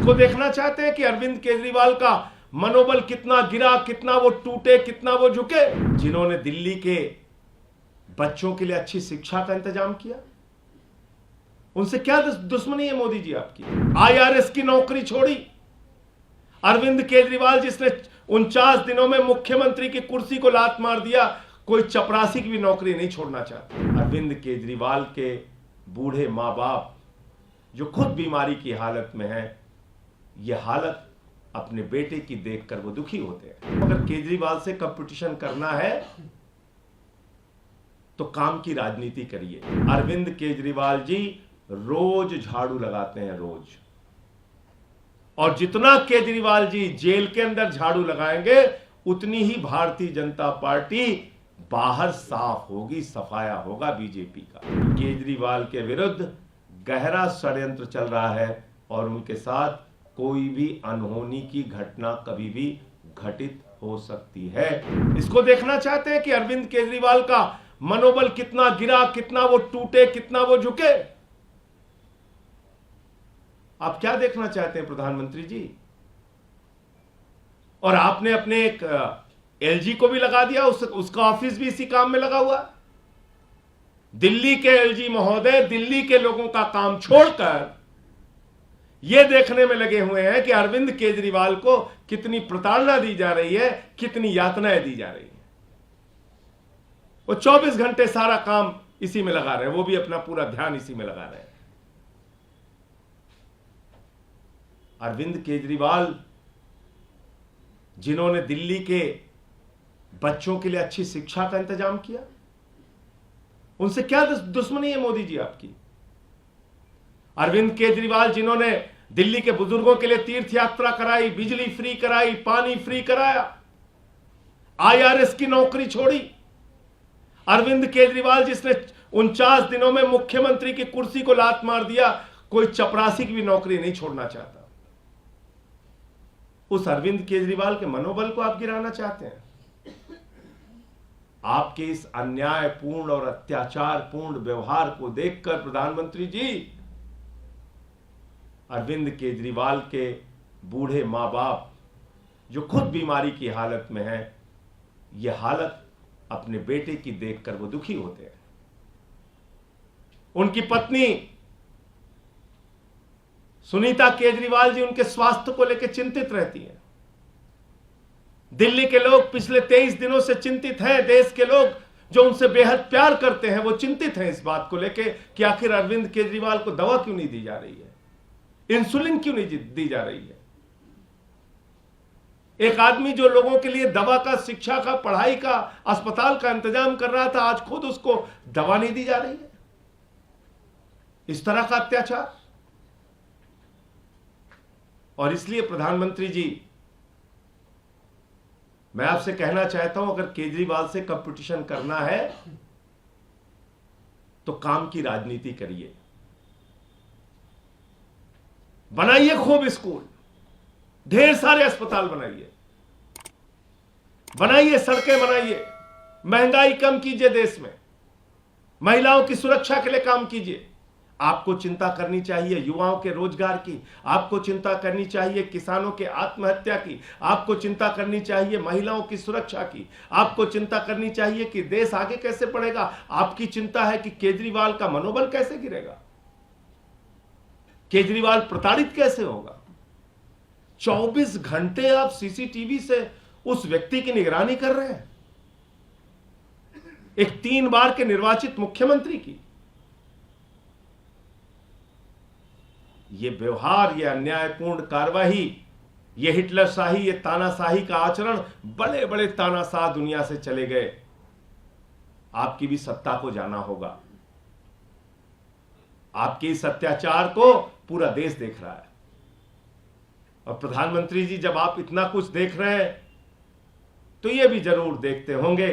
इसको देखना चाहते हैं कि अरविंद केजरीवाल का मनोबल कितना गिरा, कितना वो टूटे, कितना वो झुके। जिन्होंने दिल्ली के बच्चों के लिए अच्छी शिक्षा का इंतजाम किया, उनसे क्या दुश्मनी है मोदी जी आपकी? IRS की नौकरी छोड़ी। अरविंद केजरीवाल जिसने 49 दिनों में मुख्यमंत्री की कुर्सी को लात मार दिया, कोई चपरासी की भी नौकरी नहीं छोड़ना चाहता। अरविंद केजरीवाल के बूढ़े मां बाप जो खुद बीमारी की हालत में हैं, यह हालत अपने बेटे की देखकर वो दुखी होते हैं। अगर केजरीवाल से कंपटीशन करना है तो काम की राजनीति करिए। अरविंद केजरीवाल जी रोज झाड़ू लगाते हैं, रोज। और जितना केजरीवाल जी जेल के अंदर झाड़ू लगाएंगे, उतनी ही भारतीय जनता पार्टी बाहर साफ होगी, सफाया होगा बीजेपी का। केजरीवाल के विरुद्ध गहरा षड्यंत्र चल रहा है और उनके साथ कोई भी अनहोनी की घटना कभी भी घटित हो सकती है। इसको देखना चाहते हैं कि अरविंद केजरीवाल का मनोबल कितना गिरा, कितना वो टूटे, कितना वो झुके। आप क्या देखना चाहते हैं प्रधानमंत्री जी? और आपने अपने एक LG को भी लगा दिया, उसका ऑफिस भी इसी काम में लगा हुआ। दिल्ली के LG महोदय दिल्ली के लोगों का काम छोड़कर यह देखने में लगे हुए हैं कि अरविंद केजरीवाल को कितनी प्रताड़ना दी जा रही है, कितनी यातनाएं दी जा रही हैं। वो 24 घंटे सारा काम इसी में लगा रहे हैं, वो भी अपना पूरा ध्यान इसी में लगा रहे हैं। अरविंद केजरीवाल जिन्होंने दिल्ली के बच्चों के लिए अच्छी शिक्षा का इंतजाम किया, उनसे क्या दुश्मनी है मोदी जी आपकी? अरविंद केजरीवाल जिन्होंने दिल्ली के बुजुर्गों के लिए तीर्थ यात्रा कराई, बिजली फ्री कराई, पानी फ्री कराया, IRS की नौकरी छोड़ी। अरविंद केजरीवाल जिसने 49 दिनों में मुख्यमंत्री की कुर्सी को लात मार दिया, कोई चपरासी की भी नौकरी नहीं छोड़ना चाहता। उस अरविंद केजरीवाल के मनोबल को आप गिराना चाहते हैं। आपके इस अन्यायपूर्ण और अत्याचारपूर्ण व्यवहार को देखकर प्रधानमंत्री जी, अरविंद केजरीवाल के बूढ़े मां बाप जो खुद बीमारी की हालत में हैं, यह हालत अपने बेटे की देखकर वो दुखी होते हैं। उनकी पत्नी सुनीता केजरीवाल जी उनके स्वास्थ्य को लेकर चिंतित रहती हैं। दिल्ली के लोग पिछले 23 दिनों से चिंतित हैं। देश के लोग जो उनसे बेहद प्यार करते हैं, वो चिंतित हैं इस बात को लेकर कि आखिर अरविंद केजरीवाल को दवा क्यों नहीं दी जा रही है, इंसुलिन क्यों नहीं दी जा रही है। एक आदमी जो लोगों के लिए दवा का, शिक्षा का, पढ़ाई का, अस्पताल का इंतजाम कर रहा था, आज खुद उसको दवा नहीं दी जा रही है। इस तरह का अत्याचार। और इसलिए प्रधानमंत्री जी, मैं आपसे कहना चाहता हूं, अगर केजरीवाल से कंपटीशन करना है तो काम की राजनीति करिए। बनाइए खूब स्कूल, ढेर सारे अस्पताल बनाइए, सड़कें बनाइए, महंगाई कम कीजिए, देश में महिलाओं की सुरक्षा के लिए काम कीजिए। आपको चिंता करनी चाहिए युवाओं के रोजगार की, आपको चिंता करनी चाहिए किसानों के आत्महत्या की, आपको चिंता करनी चाहिए महिलाओं की सुरक्षा की, आपको चिंता करनी चाहिए कि देश आगे कैसे बढ़ेगा। आपकी चिंता है कि केजरीवाल का मनोबल कैसे गिरेगा, केजरीवाल प्रताड़ित कैसे होगा। 24 घंटे आप CCTV से उस व्यक्ति की निगरानी कर रहे हैं, एक 3 बार के निर्वाचित मुख्यमंत्री की। ये व्यवहार, ये अन्यायपूर्ण कार्रवाई, ये हिटलरशाही, ये तानाशाही का आचरण, बड़े बड़े तानाशाह दुनिया से चले गए। आपकी भी सत्ता को जाना होगा। आपके इस अत्याचार को पूरा देश देख रहा है। और प्रधानमंत्री जी, जब आप इतना कुछ देख रहे हैं तो ये भी जरूर देखते होंगे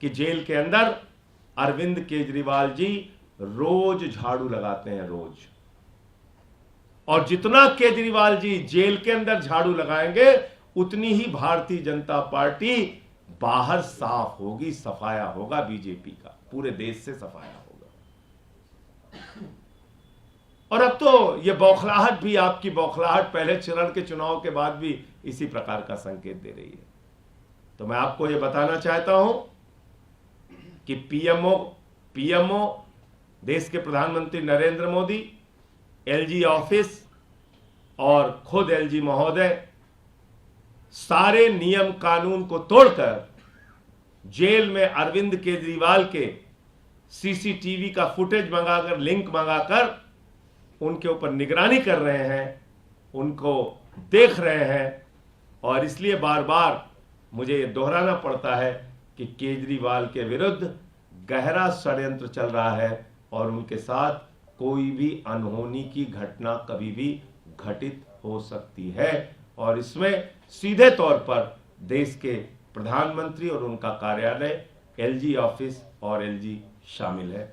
कि जेल के अंदर अरविंद केजरीवाल जी रोज झाड़ू लगाते हैं, रोज। और जितना केजरीवाल जी जेल के अंदर झाड़ू लगाएंगे, उतनी ही भारतीय जनता पार्टी बाहर साफ होगी, सफाया होगा बीजेपी का, पूरे देश से सफाया होगा। और अब तो ये बौखलाहट भी, आपकी बौखलाहट पहले चरण के चुनाव के बाद भी इसी प्रकार का संकेत दे रही है। तो मैं आपको ये बताना चाहता हूं कि पीएमओ देश के प्रधानमंत्री नरेंद्र मोदी, एलजी ऑफिस और खुद एलजी महोदय सारे नियम कानून को तोड़कर जेल में अरविंद केजरीवाल के सीसीटीवी का फुटेज मंगाकर, लिंक मंगाकर उनके ऊपर निगरानी कर रहे हैं, उनको देख रहे हैं। और इसलिए बार बार मुझे ये दोहराना पड़ता है कि केजरीवाल के विरुद्ध गहरा षड्यंत्र चल रहा है और उनके साथ कोई भी अनहोनी की घटना कभी भी घटित हो सकती है। और इसमें सीधे तौर पर देश के प्रधानमंत्री और उनका कार्यालय, एलजी ऑफिस और एलजी शामिल है।